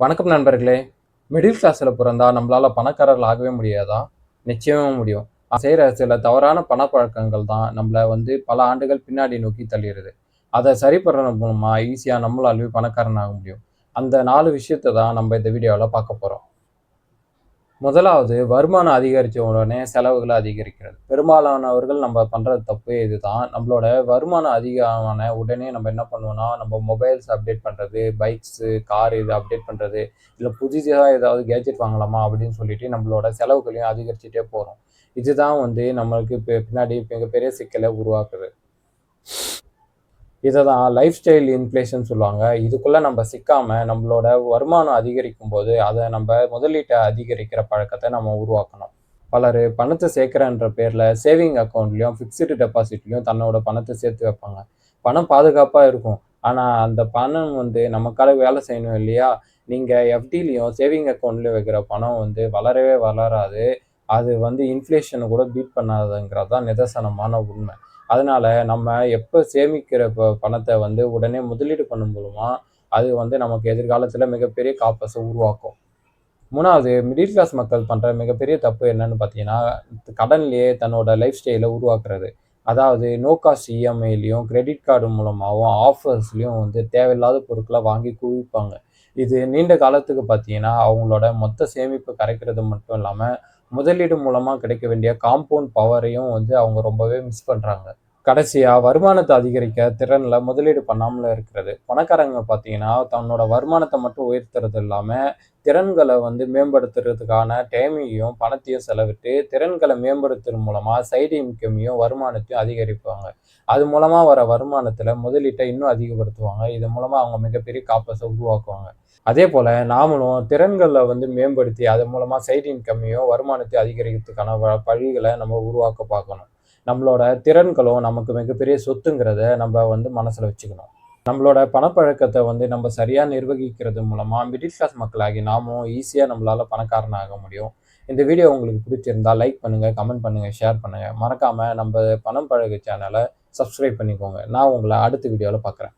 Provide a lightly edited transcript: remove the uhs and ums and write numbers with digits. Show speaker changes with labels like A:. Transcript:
A: வணக்கம் நண்பர்களே. மிடில் கிளாஸ்ல பிறந்தா நம்மளால பணக்காரர்கள் ஆகவே முடியாதா? நிச்சயமா முடியும். செய்ற சில தவறான பணப்பழக்கங்கள் தான் நம்மள பல ஆண்டுகள் பின்னாடி நோக்கி தள்ளிருது. அத சரி பண்றது மூலமா ஈஸியா நம்மளாலயும் பணக்காரன் ஆக முடியும். அந்த 4 விஷயத்த தான் நம்ம இந்த வீடியோல பார்க்க போறோம். முதலாவது வருமானம் அதிகரிச்ச உடனே செலவுகள அதிகரிக்கிறது. பெரும்பாலானவர்கள் நம்ம பண்ற தப்பு இதுதான். நம்மளோட வருமானம் அதிகமான உடனே நம்ம என்ன பண்ணுவோம்னா, நம்ம மொபைல்ஸ் அப்டேட் பண்றது, பைக்ஸு, கார் இது அப்டேட் பண்றது, இல்ல புதிதா ஏதாவது கேட்ஜெட் வாங்கலாமா அப்படின்னு சொல்லிட்டு நம்மளோட செலவுகளையும் அதிகரிச்சுட்டே போறோம். இதுதான் நம்மளுக்கு பின்னாடி மிகப்பெரிய சிக்கல உருவாக்குது. இத தான் லைஃப் ஸ்டைல் இன்ஃப்ளேஷன் சொல்லுவாங்க. இதுக்குள்ள நம்ம சிக்காம நம்மளோட வருமானம் அதிகரிக்கும்போது, அத நம்ப முதலீட்ட அதிகரிக்கிற பழக்கத்த நம்ம உருவாக்கணும். பலரு பணத்த சேர்க்கிறேன்ற பேர்ல சேவிங் அக்கவுண்ட்லயும், ஃபிக்ஸ்டு டெபாசிட்லயும் தன்னோட பணத்த சேர்த்து வைப்பாங்க. பணம் பாதுகாப்பா இருக்கும். ஆனா, அந்த பணம் நமக்காக வேலை செய்யணும் இல்லையா? நீங்க எஃப்டிலயும், சேவிங் அக்கவுண்ட்லயும் வைக்கிற பணம் வளரவே வளராது. அது இன்ஃப்ளேஷன கூட பீட் பண்ணாதுங்கிறது தான் நிதர்சனமான உண்மை. அதனால நம்ம எப்ப சேமிக்கிற பணத்த உடனே முதலீடு பண்ணும் மூலமா, அது நமக்கு எதிர்காலத்தில மிகப்பெரிய காப்பச உருவாக்கும். 3வது மிடில் கிளாஸ் மக்கள் பண்ற மிகப்பெரிய தப்பு என்னன்னு பார்த்தீங்கன்னா, கடன்லயே தன்னோட லைஃப் ஸ்டைல உருவாக்குறது. அதாவது நோ காஸ்ட் இஎம்ஐலயும், கிரெடிட் கார்டு மூலமாவும், ஆஃபர்ஸ்லயும் தேவையில்லாத பொருட்கள வாங்கி குவிப்பாங்க. இது நீண்ட காலத்துக்கு பார்த்தீங்கன்னா, அவங்களோட மொத்த சேமிப்பு கரைக்கிறது மட்டும் இல்லாம, முதலீடு மூலமா கிடைக்க வேண்டிய காம்பவுண்ட் பவரையும் அவங்க ரொம்பவே மிஸ் பண்றாங்க. கடைசியா வருமானத்த அதிகரிக்க திறன்ல முதலீடு பண்ணாமல இருக்கிறது. பணக்காரங்க பார்த்தீங்கன்னா, தன்னோட வருமானத்த மட்டும் உயர்த்துறது இல்லாம, திறன்கள மேம்படுத்துறதுக்கான டைமையும், பணத்தையும் செலவிட்டு, திறன்கள மேம்படுத்துறது மூலமா சைடு இன்கமையும், வருமானத்தையும் அதிகரிப்பாங்க. அது மூலமா வர வருமானத்துல முதலீட்ட இன்னும் அதிகப்படுத்துவாங்க. இது மூலமா அவங்க மிகப்பெரிய காப்பச உருவாக்குவாங்க. அதேபோல நாமளும் திறன்கள மேம்படுத்தி, அதன் மூலமா சைடு இன்கமையும், வருமானத்தையும் அதிகரிக்கிறதுக்கான வழிகள நம்ம உருவாக்க பார்க்கணும். நம்மளோட திறன்களும் நமக்கு மிகப்பெரிய சொத்துங்கிறத நம்ம மனசுல வச்சுக்கணும். நம்மளோட பணப்பழக்கத்த நம்ம சரியா நிர்வகிக்கிறது மூலமா, மிடில் கிளாஸ் மக்களாகிய நாமும் ஈஸியா நம்மளால பணக்காரன் ஆக முடியும். இந்த வீடியோ உங்களுக்கு பிடிச்சிருந்தா லைக் பண்ணுங்க, கமெண்ட் பண்ணுங்க, ஷேர் பண்ணுங்க. மறக்காம நம்ப பணம் பழகு சேனல சப்ஸ்கிரைப் பண்ணிக்கோங்க. நான் உங்கள அடுத்த வீடியோல பார்க்குறேன்.